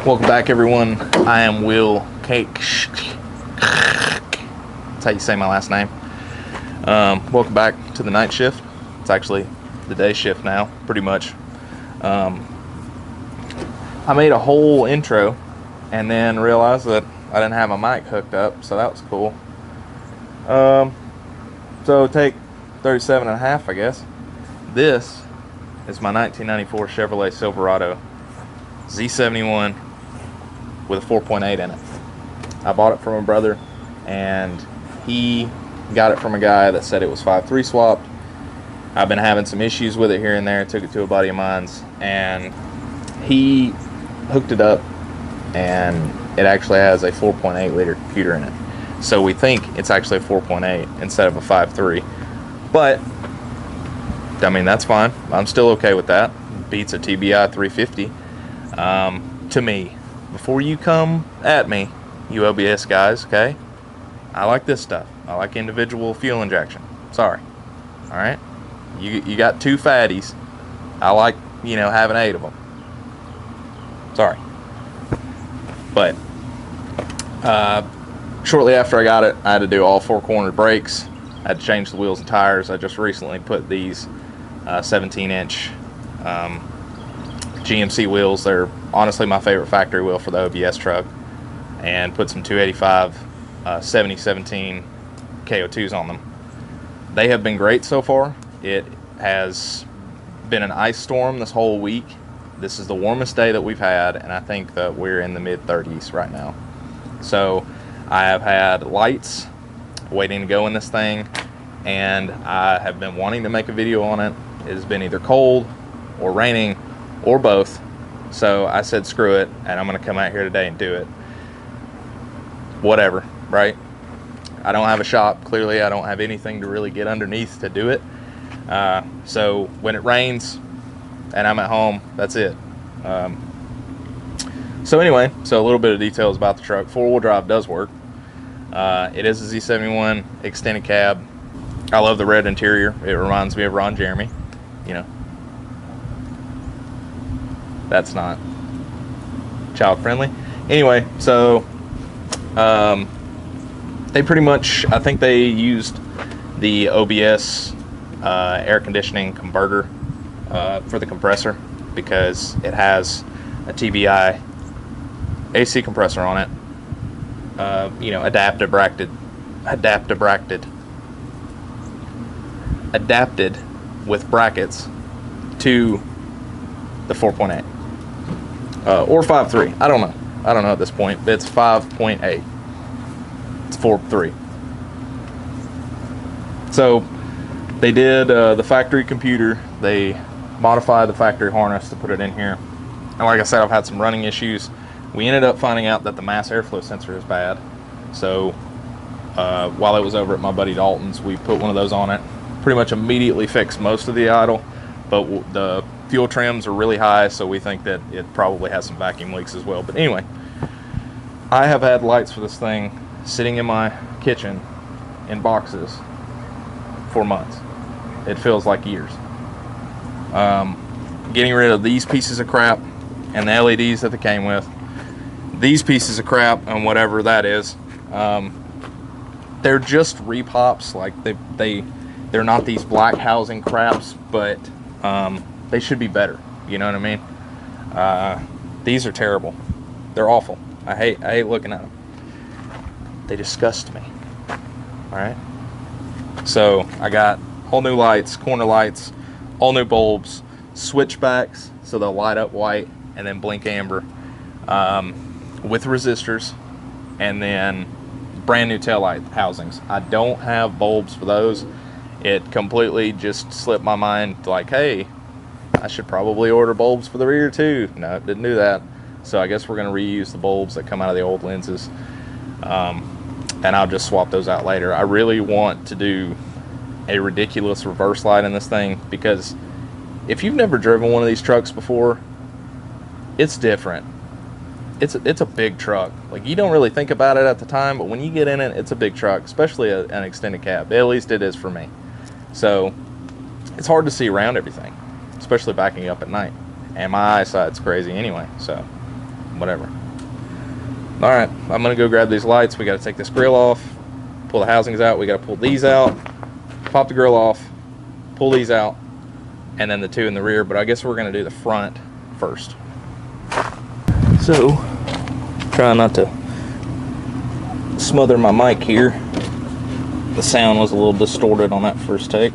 Welcome back, everyone. I am Will Cake. That's how you say my last name. Welcome back to the night shift. It's actually the day shift now, pretty much. I made a whole intro and then realized that I didn't have my mic hooked up, so that was cool. So take 37.5, I guess. This is my 1994 Chevrolet Silverado Z71 with a 4.8 in it. I bought it from a brother, and he got it from a guy that said it was 5.3 swapped. I've been having some issues with it here and there. Took it to a buddy of mine's, and he hooked it up, and it actually has a 4.8 liter computer in it. So we think it's actually a 4.8 instead of a 5.3. But I mean, that's fine. I'm still okay with that. Beats a TBI 350 to me. Before you come at me, you OBS guys, okay? I like this stuff. I like individual fuel injection. Sorry. All right? You got two fatties. I like, having 8 of them. Sorry. But shortly after I got it, I had to do all 4-cornered brakes. I had to change the wheels and tires. I just recently put these 17-inch GMC wheels. They're honestly my favorite factory wheel for the OBS truck, and put some 285 7017 KO2s on them. They have been great so far. It has been an ice storm this whole week. This is the warmest day that we've had, and I think that we're in the mid-30s right now. So I have had lights waiting to go in this thing, and I have been wanting to make a video on it. It has been either cold or raining or both. So I said screw it, and I'm going to come out here today and do it. Whatever, right? I don't have a shop. Clearly I don't have anything to really get underneath to do it. So when it rains and I'm at home, that's it. So anyway, so a little bit of details about the truck. 4-wheel drive does work. It is a Z71 extended cab. I love the red interior. It reminds me of Ron Jeremy. That's not child friendly. Anyway, so they pretty much, I think they used the OBS air conditioning converter for the compressor, because it has a TBI AC compressor on it. Adapted with brackets to the 4.8 or 5.3. I don't know at this point, but it's 5.8. It's 4.3. So they did the factory computer. They modified the factory harness to put it in here, and like I said, I've had some running issues. We ended up finding out that the mass airflow sensor is bad. So while it was over at my buddy Dalton's, we put one of those on it. Pretty much immediately fixed most of the idle, but the fuel trims are really high, so we think that it probably has some vacuum leaks as well. But anyway, I have had lights for this thing sitting in my kitchen in boxes for months. It feels like years. Getting rid of these pieces of crap and the LEDs that they came with. These pieces of crap and whatever that is, they're just repops. Like they're not these black housing craps, but they should be better. You know what I mean? These are terrible. They're awful. I hate looking at them. They disgust me. All right. So I got whole new lights, corner lights, all new bulbs, switchbacks so they'll light up white and then blink amber, with resistors, and then brand new taillight housings. I don't have bulbs for those. It completely just slipped my mind, like, hey, I should probably order bulbs for the rear too. No, didn't do that. So I guess we're going to reuse the bulbs that come out of the old lenses, and I'll just swap those out later. I really want to do a ridiculous reverse light in this thing, because if you've never driven one of these trucks before, it's different. It's a big truck. Like, you don't really think about it at the time, but when you get in it, it's a big truck, especially an extended cab. At least it is for me. So it's hard to see around everything, especially backing up at night. And my eyesight's crazy anyway, so whatever. All right, I'm gonna go grab these lights. We got to take this grill off, pull the housings out. We got to pull these out, pop the grill off, pull these out, and then the two in the rear. But I guess we're gonna do the front first. So, trying not to smother my mic here. The sound was a little distorted on that first take.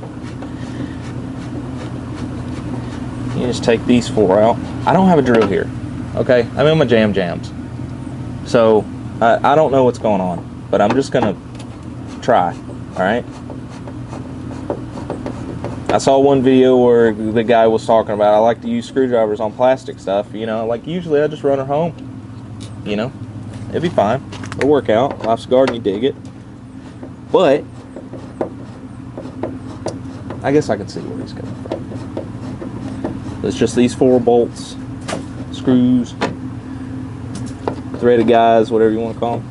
You just take these four out. I don't have a drill here, okay? I'm in my jams. So, I don't know what's going on, but I'm just gonna try, all right? I saw one video where the guy was talking about, I like to use screwdrivers on plastic stuff, you know, like usually I just run her home, you know? It'd be fine, it'll work out, life's a garden, you dig it. But, I guess I can see where he's coming from. It's just these four bolts, screws, threaded guys, whatever you want to call them.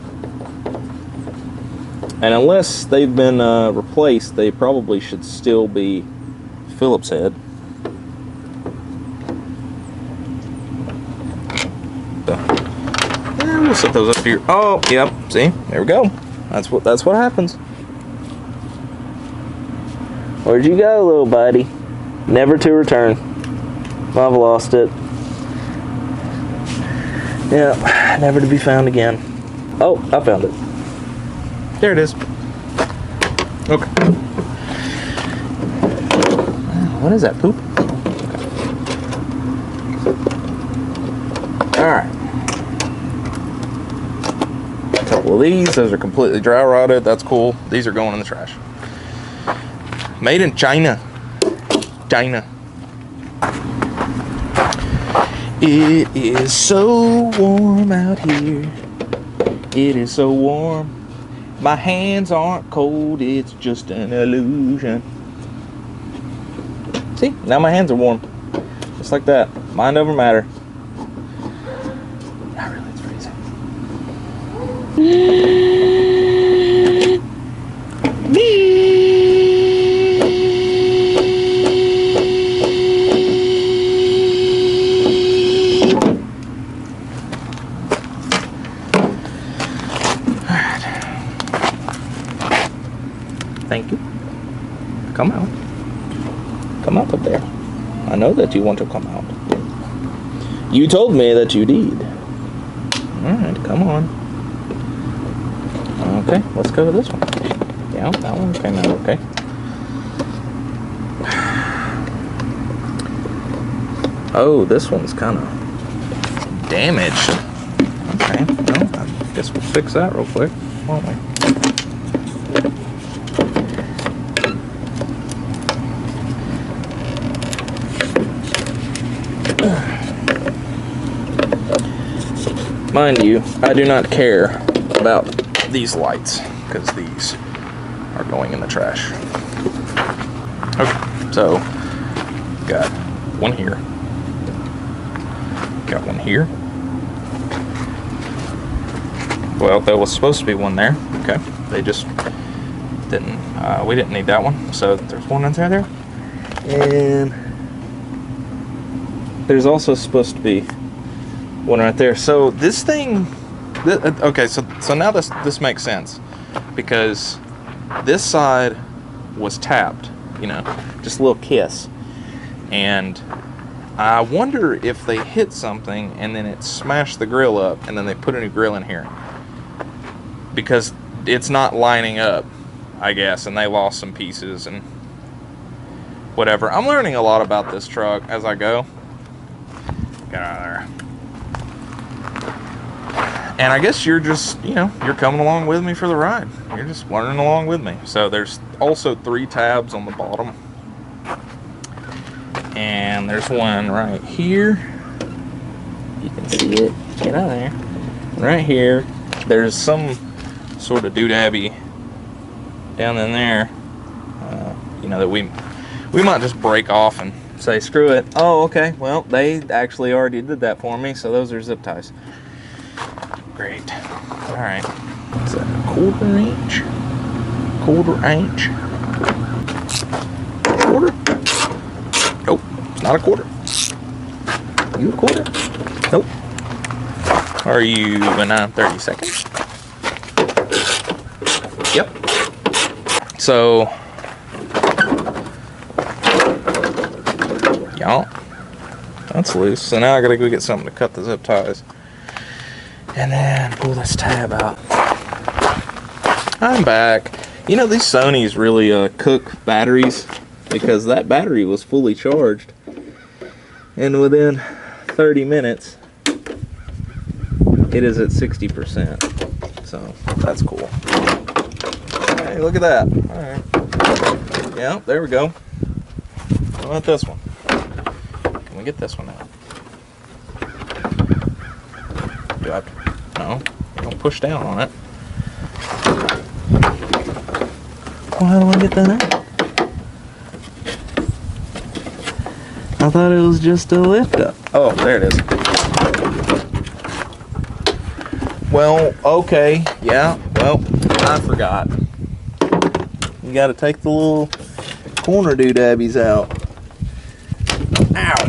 And unless they've been replaced, they probably should still be Phillips head. So, yeah, we'll set those up here. Oh, yep. See, there we go. That's what happens. Where'd you go, little buddy? Never to return. I've lost it. Yeah, never to be found again. Oh, I found it. There it is. Okay. What is that, poop? Okay. Alright. A couple of these. Those are completely dry rotted. That's cool. These are going in the trash. Made in China. China. It is so warm out here. It is so warm. My hands aren't cold, it's just an illusion. See, now my hands are warm. Just like that. Mind over matter. Not really, it's freezing. Thank you. Come out. Come out up there. I know that you want to come out. You told me that you did. Alright, come on. Okay, let's go to this one. Yeah, that one came out okay. Oh, this one's kind of damaged. Okay, well, I guess we'll fix that real quick, won't we? Mind you, I do not care about these lights because these are going in the trash. Okay, so got one here, got one here. Well, there was supposed to be one there. Okay, they just didn't. We didn't need that one, so there's one in there. And there's also supposed to be one right there. So this thing, okay, so now this makes sense because this side was tapped, you know, just a little kiss, and I wonder if they hit something and then it smashed the grill up and then they put a new grill in here because it's not lining up, I guess, and they lost some pieces and whatever. I'm learning a lot about this truck as I go. Get out of there. And I guess you're just, you know, you're coming along with me for the ride. You're just learning along with me. So there's also 3 tabs on the bottom. And there's one right here. You can see it. Get out of there. Right here. There's some sort of doodabby down in there. You know, that we might just break off and say, screw it. Oh, okay. Well, they actually already did that for me. So those are zip ties. Great. All right. Is that a quarter inch? Quarter inch? Quarter? Nope. It's not a quarter. You a quarter? Nope. Are you a 930 seconds? Yep. So, y'all, that's loose. So now I gotta go get something to cut the zip ties. And then pull this tab out. I'm back. You know, these Sonys really cook batteries, because that battery was fully charged. And within 30 minutes, it is at 60%. So, that's cool. Hey, look at that. Alright. Yeah, there we go. How about this one? Can we get this one out? Do I have to? No. Don't push down on it. Well, how do I get that out? I thought it was just a lift up. Oh, there it is. Well, okay. Yeah, well, I forgot. You gotta take the little corner doodabbies out. Ow!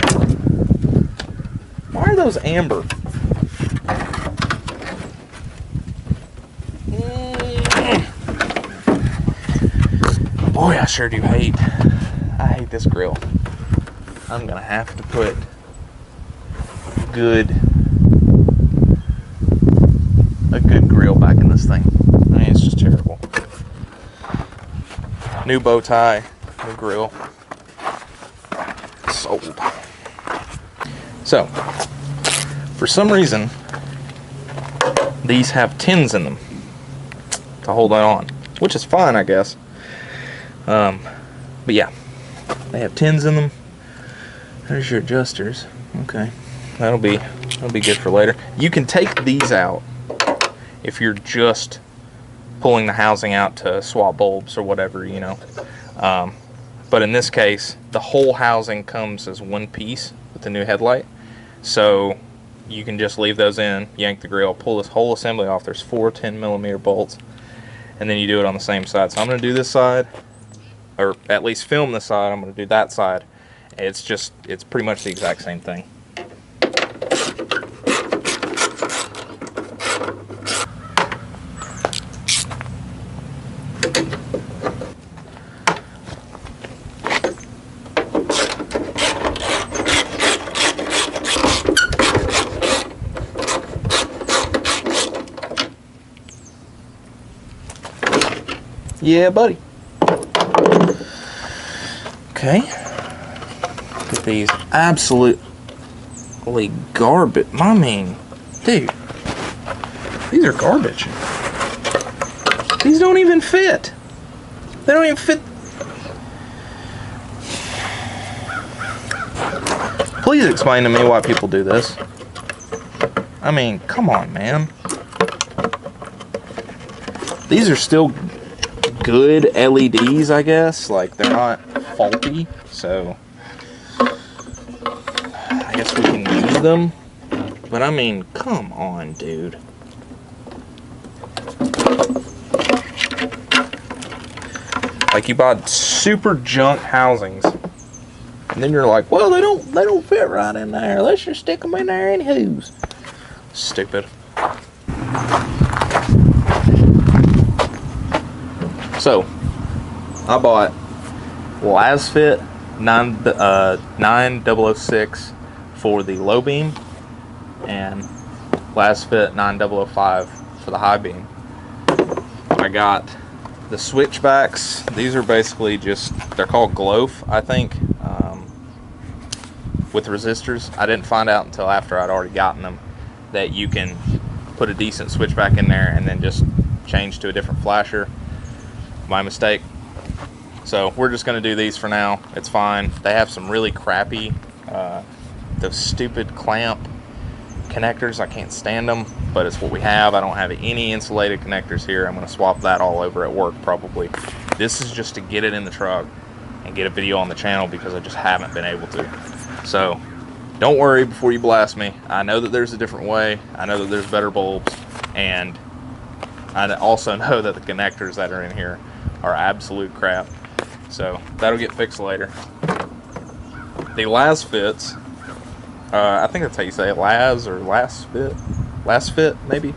Why are those amber? Boy, I sure do hate this grill. I'm gonna have to put a good grill back in this thing. I mean, it's just terrible. New bow tie, new grill. Sold. So, for some reason, these have tins in them to hold that on, which is fine, I guess. But yeah, they have tins in them. There's your adjusters. Okay, that'll be good for later. You can take these out if you're just pulling the housing out to swap bulbs or whatever, you know. But in this case, the whole housing comes as one piece with the new headlight. So you can just leave those in, yank the grill, pull this whole assembly off. There's 4 10mm bolts, and then you do it on the same side. So I'm going to do this side, or at least film this side. I'm going to do that side. It's pretty much the exact same thing. Yeah, buddy. Okay. Look at these absolutely garbage. I mean, dude, these are garbage. These don't even fit. They don't even fit. Please explain to me why people do this. I mean, come on, man. These are still good LEDs, I guess. Like, they're not faulty, so I guess we can use them. But I mean, come on, dude. Like, you bought super junk housings, and then you're like, well, they don't fit right in there. Let's just stick them in there anyhows. Stupid. So, I bought LasFit 9006 for the low beam, and LasFit 9005 for the high beam. I got the switchbacks. These are basically just, they're called Gloaf, I think, with resistors. I didn't find out until after I'd already gotten them that you can put a decent switchback in there and then just change to a different flasher. My mistake. So we're just going to do these for now. It's fine. They have some really crappy, those stupid clamp connectors. I can't stand them, but it's what we have. I don't have any insulated connectors here. I'm going to swap that all over at work probably. This is just to get it in the truck and get a video on the channel because I just haven't been able to. So don't worry before you blast me. I know that there's a different way. I know that there's better bulbs, and I also know that the connectors that are in here are absolute crap. So that'll get fixed later. The LasFits, I think that's how you say it, Las or LasFit, last fit, maybe.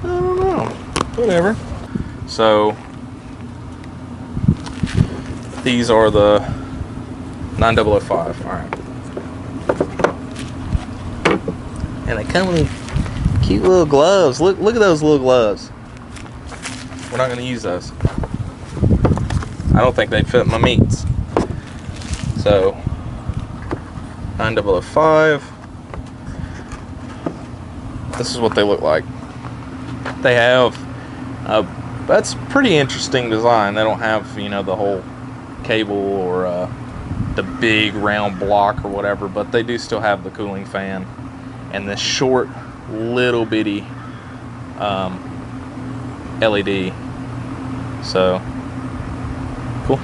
I don't know. Whatever. So these are the 9005. All right. And they come with cute little gloves. Look at those little gloves. We're not going to use those. I don't think they fit my meats. So 9005. This is what they look like. They have that's pretty interesting design. They don't have, you know, the whole cable or the big round block or whatever, but they do still have the cooling fan and this short little bitty LED. So cool.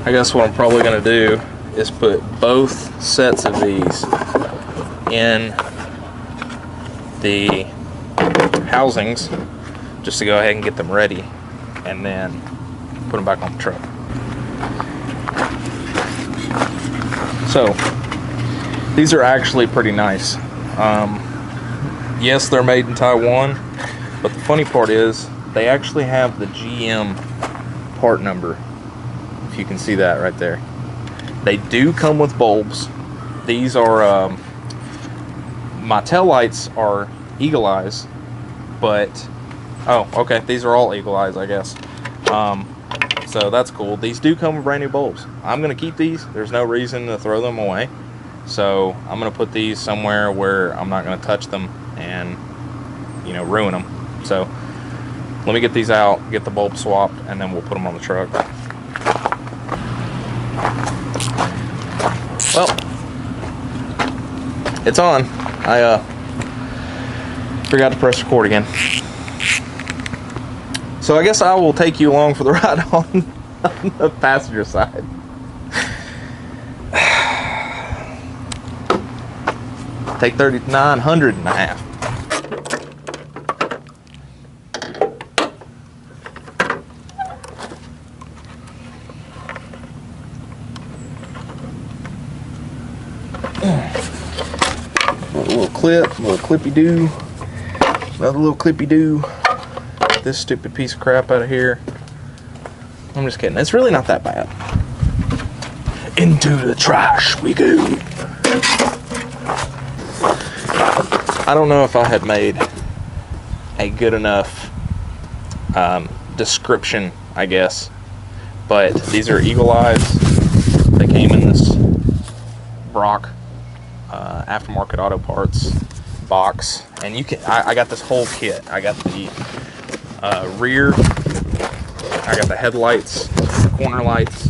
I guess what I'm probably gonna do is put both sets of these in the housings just to go ahead and get them ready, and then put them back on the truck. So these are actually pretty nice. Yes, they're made in Taiwan, but the funny part is they actually have the GM part number, if you can see that right there. They do come with bulbs. These are my tail lights are eagle eyes, but oh, okay, these are all eagle eyes, I guess. So that's cool. These do come with brand new bulbs. I'm gonna keep these. There's no reason to throw them away, so I'm gonna put these somewhere where I'm not gonna touch them and, you know, ruin them. So let me get these out, get the bulb swapped, and then we'll put them on the truck. Well, it's on. I forgot to press record again. So I guess I will take you along for the ride on the passenger side. Take 3,900 and a half. Little clip, little clippy-doo. Another little clippy-doo. Get this stupid piece of crap out of here. I'm just kidding. It's really not that bad. Into the trash we go. I don't know if I had made a good enough description, I guess. But these are eagle eyes. They came in this Brock aftermarket auto parts box, and you can I got this whole kit. I got the rear, I got the headlights, the corner lights,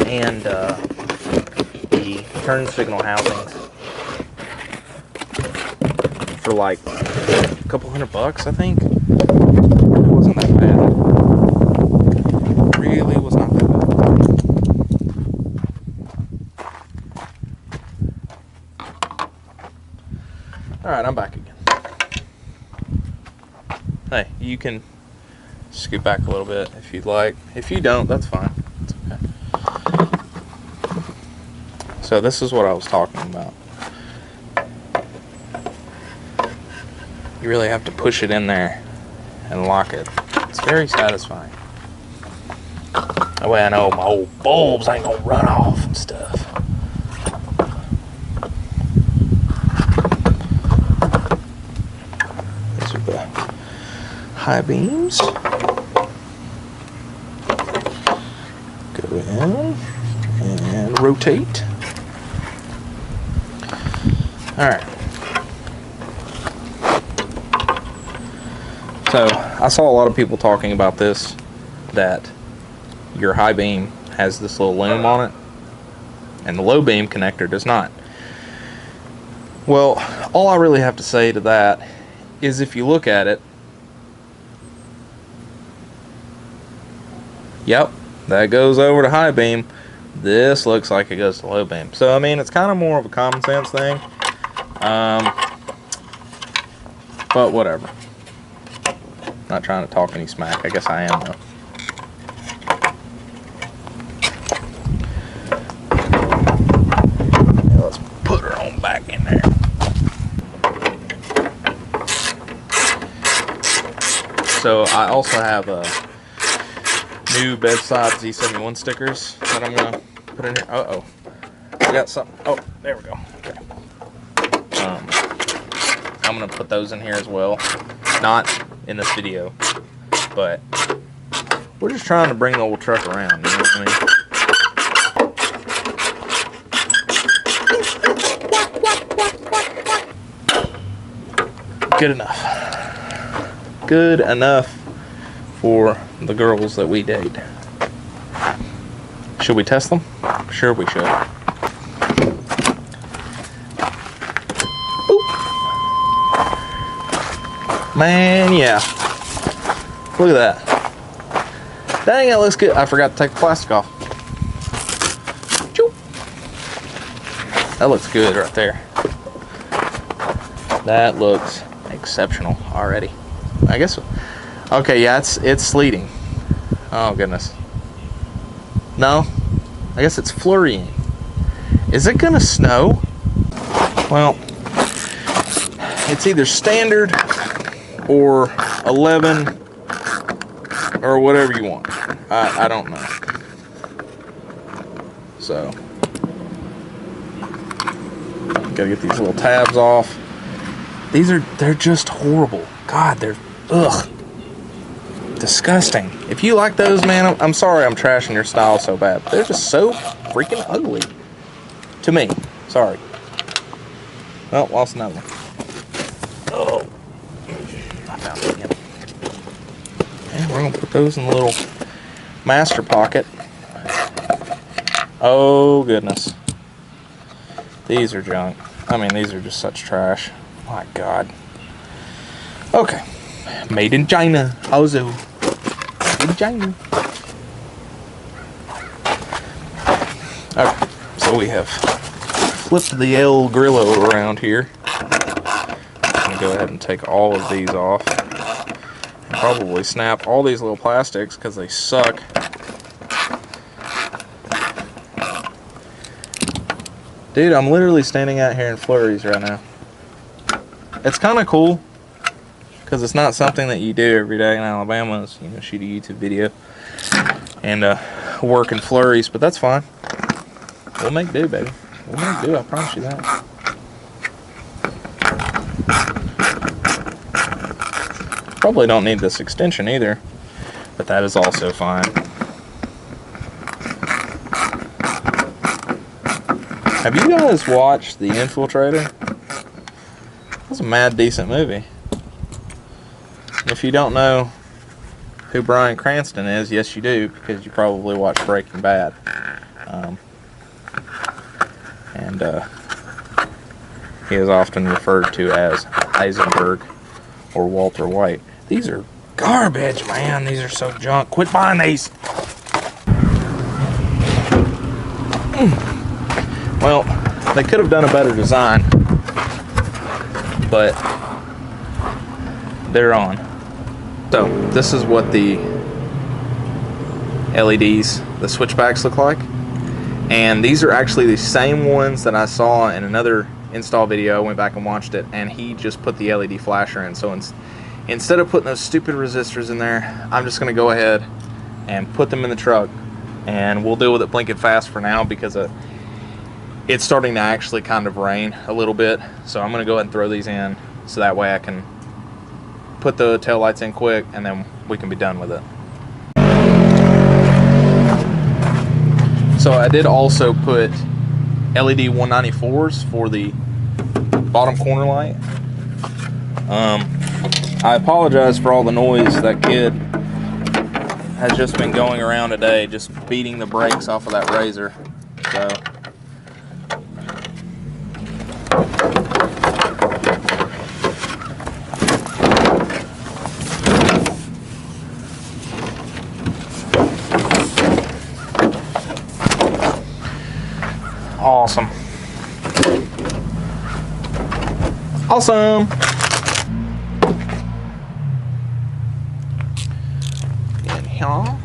and the turn signal housings for like a couple $100, I think. It really wasn't that bad. Really was not that bad. Alright, I'm back again. Hey, you can scoot back a little bit if you'd like. If you don't, that's fine. It's okay. So this is what I was talking about. You really have to push it in there and lock it. It's very satisfying. That way I know my old bulbs ain't gonna run off and stuff. These are the high beams. Go in and rotate. Alright. So I saw a lot of people talking about this, that your high beam has this little loom on it and the low beam connector does not. Well, all I really have to say to that is, if you look at it, yep, that goes over to high beam. This looks like it goes to low beam. So I mean, it's kind of more of a common sense thing, but whatever. Not trying to talk any smack. I guess I am, though. Let's put her on back in there. So I also have new bedside Z71 stickers that I'm gonna put in here. Uh-oh, I got something. Oh, there we go. Okay. I'm gonna put those in here as well. Not in this video, but we're just trying to bring the old truck around, you know what I mean? Good enough. Good enough for the girls that we date. Should we test them? Sure we should. Boop. Man, yeah. Look at that. Dang, that looks good. I forgot to take the plastic off. Choop. That looks good right there. That looks exceptional already. I guess. Okay, yeah, it's sleeting. Oh goodness. No, I guess it's flurrying. Is it gonna snow? Well, it's either standard or 11 or whatever you want. I don't know. So, gotta get these little tabs off. They're just horrible. God, they're ugh. Disgusting. If you like those, man, I'm sorry I'm trashing your style so bad. They're just so freaking ugly. To me. Sorry. Oh, lost another one. Oh. I found it again. And we're going to put those in the little master pocket. Oh, goodness. These are junk. I mean, these are just such trash. My God. Okay. Made in China. Also. Made in China. Okay. So we have flipped the El Grillo around here. I'm going to go ahead and take all of these off. And probably snap all these little plastics because they suck. Dude, I'm literally standing out here in flurries right now. It's kind of cool because it's not something that you do every day in Alabama. Is, you know, shoot a YouTube video and work in flurries, but that's fine. We'll make do, baby. We'll make do. I promise you that. Probably don't need this extension either, but that is also fine. Have you guys watched The Infiltrator? That's a mad decent movie. If you don't know who Bryan Cranston is, yes you do, because you probably watched Breaking Bad. He is often referred to as Heisenberg or Walter White. These are garbage, man. These are so junk. Quit buying these. Well, they could have done a better design, but they're on. So this is what the LEDs, the switchbacks look like. And these are actually the same ones that I saw in another install video. I went back and watched it, and he just put the LED flasher in. So instead of putting those stupid resistors in there, I'm just going to go ahead and put them in the truck, and we'll deal with it blinking fast for now because it's starting to actually kind of rain a little bit. So I'm going to go ahead and throw these in so that way I can put the tail lights in quick and then we can be done with it. So I did also put LED 194s for the bottom corner light. I apologize for all the noise. That kid has just been going around today just beating the brakes off of that Razor. So awesome. Awesome. In here.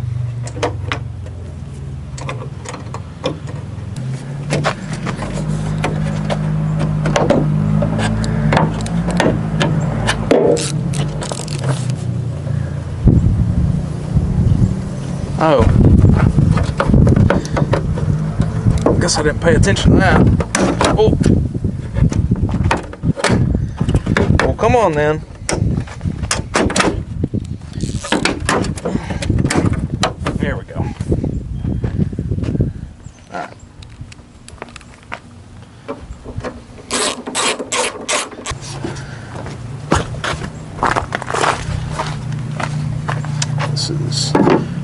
Oh. Guess I didn't pay attention to that. Oh. Well, come on then. There we go. Alright. This is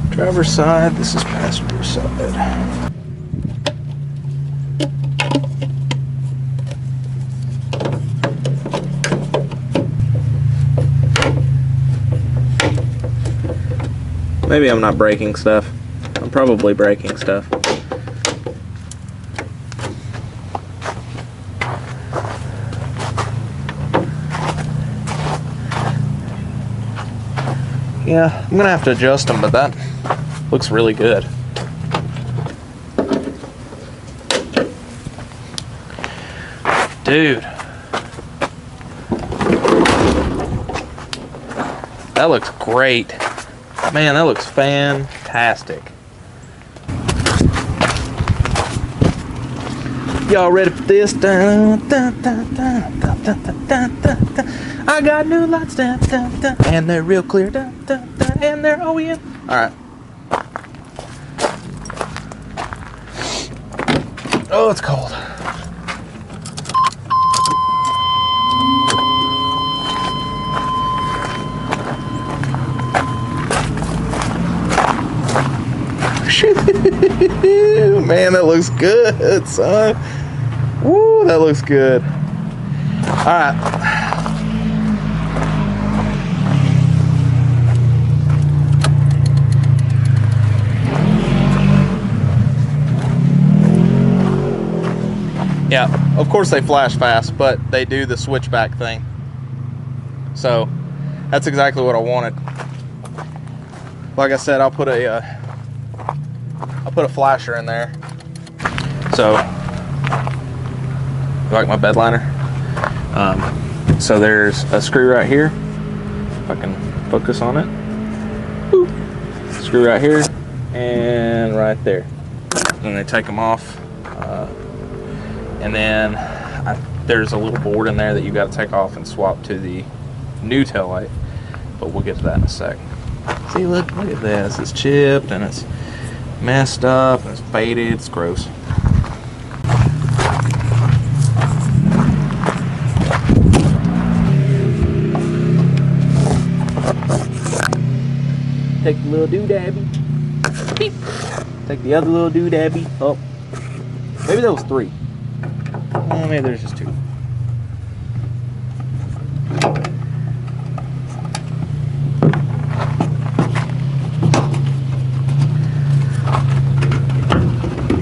driver's side, this is passenger side. Maybe I'm not breaking stuff. I'm probably breaking stuff. Yeah, I'm gonna have to adjust them, but that looks really good. Dude. That looks great. Man, that looks fantastic. Y'all ready for this? I got new lights, and they're real clear, and they're OEM. Alright. Oh, it's cold. Man, that looks good, son. Woo, that looks good. Alright. Yeah, of course they flash fast, but they do the switchback thing. So, that's exactly what I wanted. Like I said, I'll put a flasher in there. So, you like my bed liner? So there's a screw right here. If I can focus on it. Boop. Screw right here and right there. Then they take them off. And then there's a little board in there that you got to take off and swap to the new tail light. But we'll get to that in a sec. See, look at this. It's chipped and it's messed up and it's faded. It's gross. Take the little doodabby. Beep. Take the other little doodabby. Oh, maybe that was 3. Maybe there's just 2.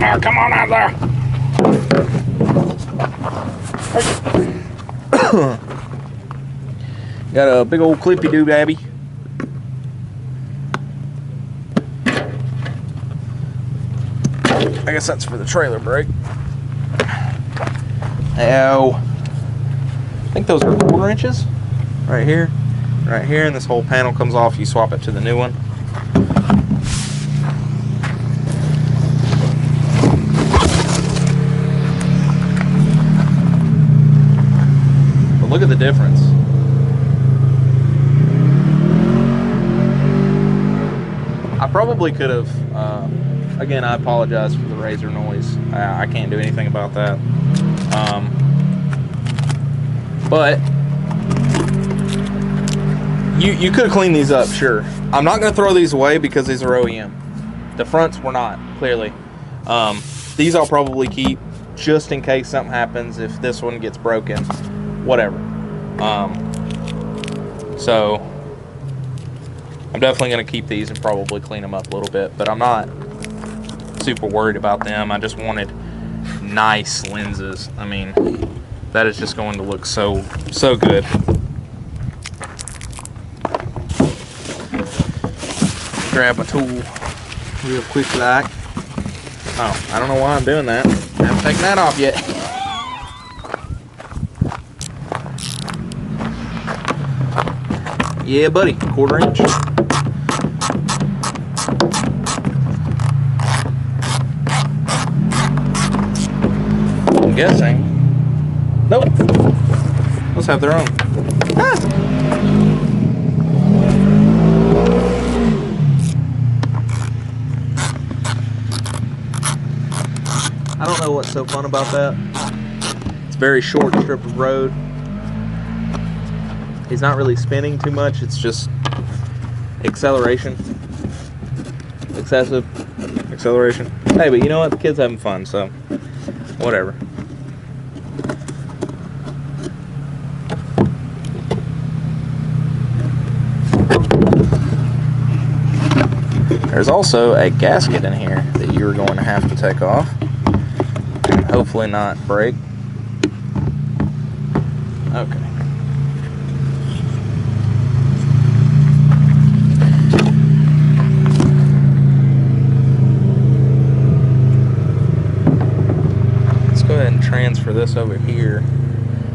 Oh, come on out there. Got a big old clippy doodabby. I guess that's for the trailer brake. Ow. I think those are 1/4 inches. Right here, and this whole panel comes off. You swap it to the new one. But look at the difference. I probably could have, again, I apologize for the razor noise. I can't do anything about that. But you could clean these up, sure. I'm not going to throw these away because these are OEM. The fronts were not, clearly. These I'll probably keep just in case something happens, if this one gets broken, whatever. So I'm definitely going to keep these and probably clean them up a little bit, but I'm not super worried about them. I just wanted nice lenses. I mean, that is just going to look so good. Grab my tool real quick like. Oh, I don't know why I'm doing that. I haven't taken that off yet. Yeah, buddy, 1/4 inch. I'm guessing. Nope. Let's have their own. Ah! I don't know what's so fun about that. It's a very short strip of road. He's not really spinning too much. It's just acceleration. Excessive acceleration. Hey, but you know what? The kid's having fun, so whatever. There's also a gasket in here that you're going to have to take off and hopefully not break. Okay. Let's go ahead and transfer this over here.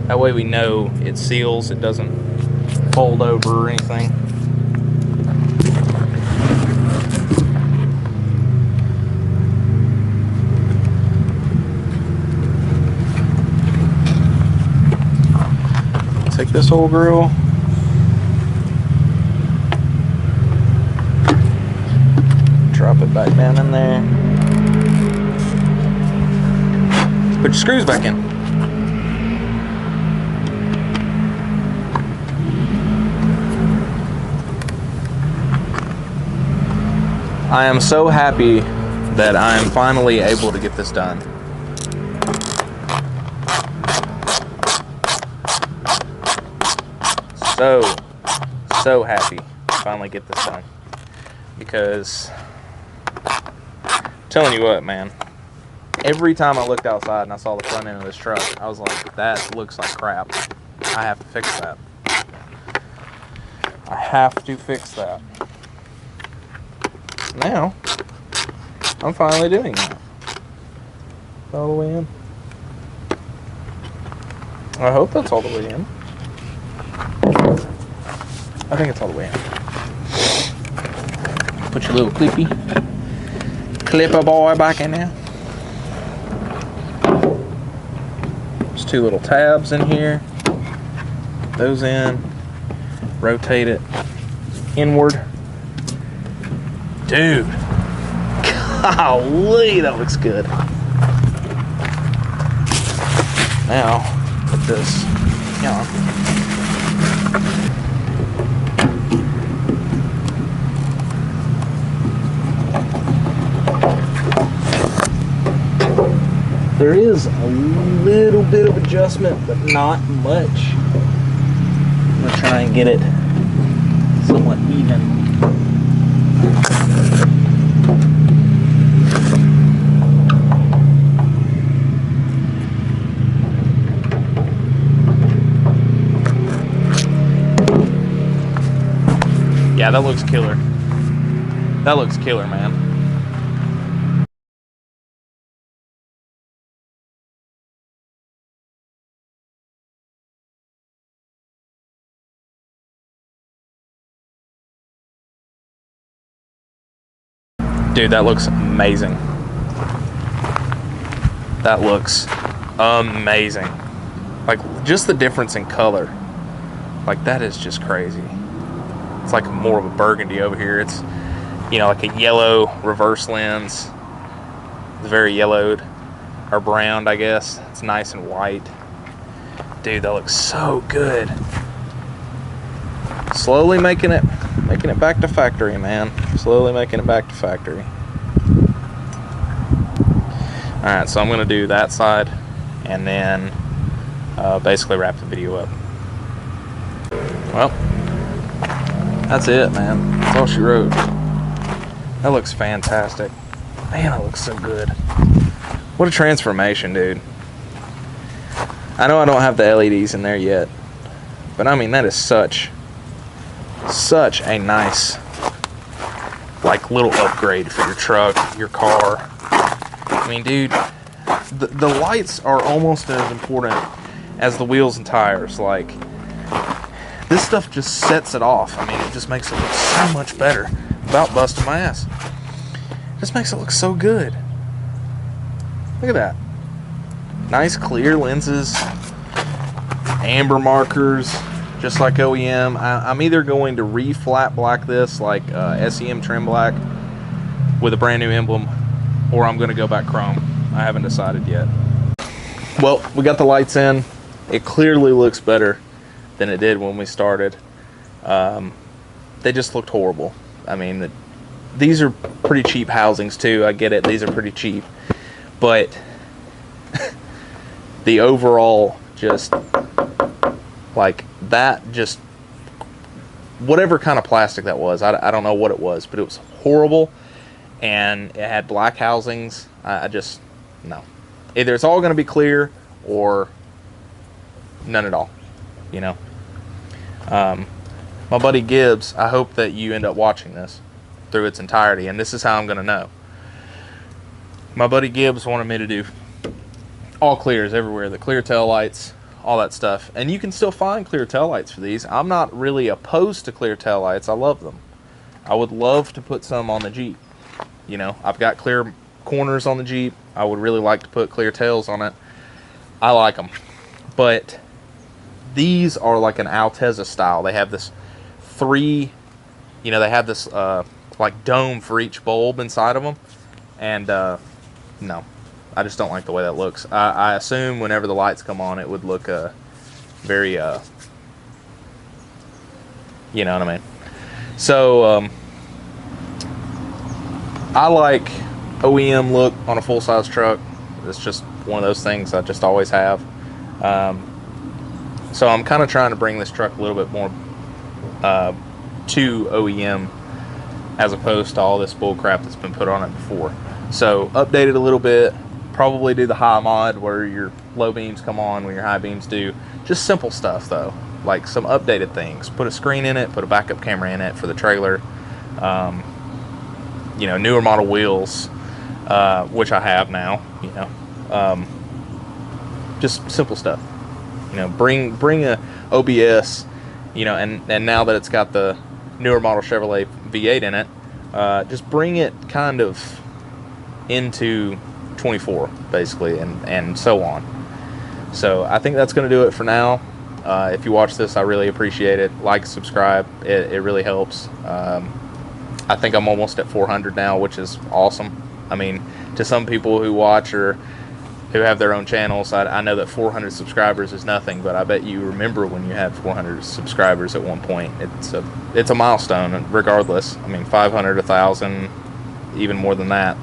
That way we know it seals, it doesn't fold over or anything. Take this whole grill, drop it back down in there, put your screws back in. I am so happy that I am finally able to get this done. So happy to finally get this done, because I'm telling you what, man, every time I looked outside and I saw the front end of this truck, I was like, that looks like crap. I have to fix that. I have to fix that. Now I'm finally doing that. All the way in. I hope that's all the way in. I think it's all the way in. Put your little clipper boy back in there. There's two little tabs in here. Put those in. Rotate it inward. Dude. Golly, that looks good. Now, put this on. There is a little bit of adjustment, but not much. I'm gonna try and get it somewhat even. Yeah, that looks killer. That looks killer, man. Dude, that looks amazing. That looks amazing. Like, just the difference in color. Like, that is just crazy. It's like more of a burgundy over here. It's, you know, like a yellow reverse lens. It's very yellowed. Or browned, I guess. It's nice and white. Dude, that looks so good. Slowly making it back to factory, man. Slowly making it back to factory. Alright, so I'm going to do that side and then basically wrap the video up. Well, that's it, man. That's all she wrote. That looks fantastic. Man, that looks so good. What a transformation, dude. I know I don't have the LEDs in there yet, but I mean, that is such a nice, like, little upgrade for your truck, your car. I mean, dude, the lights are almost as important as the wheels and tires. Like, this stuff just sets it off. I mean, it just makes it look so much better. About busting my ass. It just makes it look so good. Look at that. Nice clear lenses, amber markers, just like OEM. I'm either going to re-flat black this like SEM trim black with a brand new emblem, or I'm going to go back chrome. I haven't decided yet. Well, we got the lights in. It clearly looks better than it did when we started. They just looked horrible. I mean, these are pretty cheap housings too. I get it. These are pretty cheap. But the overall, just like that, just whatever kind of plastic that was, I don't know what it was, but it was horrible. And it had black housings. I just, no. Either it's all going to be clear or none at all, you know. My buddy Gibbs, I hope that you end up watching this through its entirety, and this is how I'm going to know. My buddy Gibbs wanted me to do all clears everywhere, the clear tail lights, all that stuff. And you can still find clear tail lights for these. I'm not really opposed to clear tail lights. I love them. I would love to put some on the Jeep. You know, I've got clear corners on the Jeep. I would really like to put clear tails on it. I like them. But these are like an Altezza style. They have this they have this like dome for each bulb inside of them. And no, I just don't like the way that looks. I assume whenever the lights come on, it would look very, you know what I mean? So, I like OEM look on a full-size truck. It's just one of those things I just always have. So I'm kind of trying to bring this truck a little bit more to OEM as opposed to all this bull crap that's been put on it before. So update it a little bit. Probably do the high mod where your low beams come on when your high beams do. Just simple stuff though, like some updated things. Put a screen in it, put a backup camera in it for the trailer. You know, newer model wheels, which I have now. You know, just simple stuff. You know, bring a OBS. You know, and now that it's got the newer model Chevrolet V8 in it, just bring it kind of into 24 basically, and so on. So I think that's going to do it for now. If you watch this, I really appreciate it. Like, subscribe, it really helps. I think I'm almost at 400 now, which is awesome. I mean, to some people who watch or who have their own channels, I know that 400 subscribers is nothing, but I bet you remember when you had 400 subscribers at one point. It's a milestone regardless. I mean, 500, 1,000, even more than that.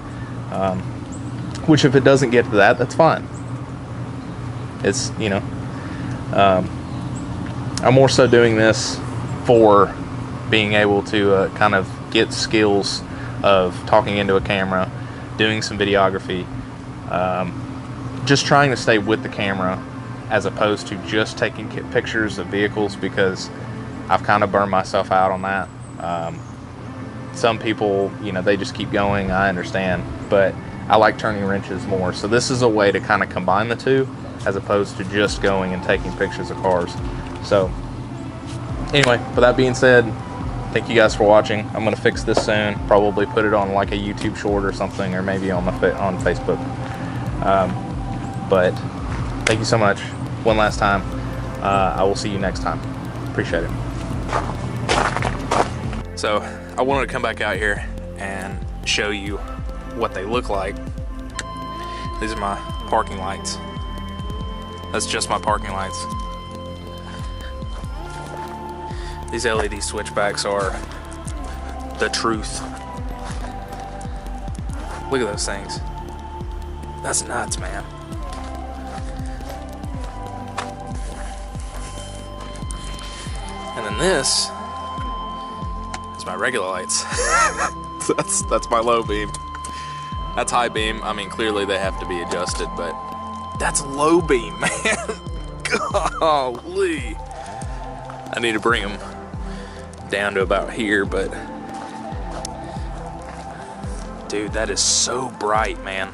Which if it doesn't get to that, that's fine. It's, you know, I'm more so doing this for being able to kind of get skills of talking into a camera, doing some videography, just trying to stay with the camera as opposed to just taking pictures of vehicles, because I've kind of burned myself out on that. Some people, you know, they just keep going. I understand, but I like turning wrenches more. So this is a way to kind of combine the two as opposed to just going and taking pictures of cars. So anyway, with that being said, thank you guys for watching. I'm going to fix this soon. Probably put it on like a YouTube short or something, or maybe on on Facebook. But thank you so much one last time. I will see you next time. Appreciate it. So I wanted to come back out here and show you what they look like. These are my parking lights. That's just my parking lights. These LED switchbacks are the truth. Look at those things. That's nuts, man. And then this is my regular lights. that's my low beam. That's high beam. I mean, clearly they have to be adjusted, but that's low beam, man. Golly. I need to bring them down to about here, but dude, that is so bright, man.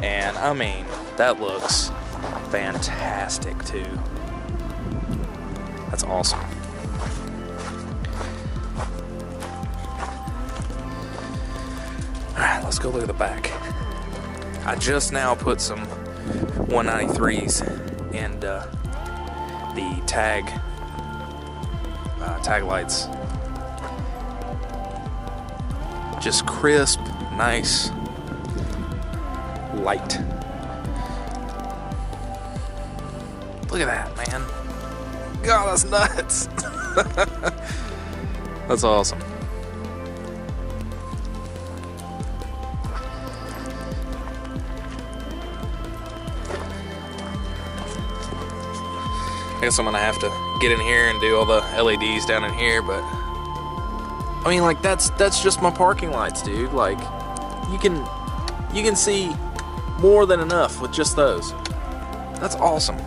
And I mean, that looks fantastic too. That's awesome. Alright, let's go look at the back. I just now put some 193s and the tag lights. Just crisp, nice, light. Look at that, man. God, that's nuts. That's awesome. I guess I'm gonna have to get in here and do all the LEDs down in here, but I mean, like, that's just my parking lights, dude. Like, you can see more than enough with just those. That's awesome.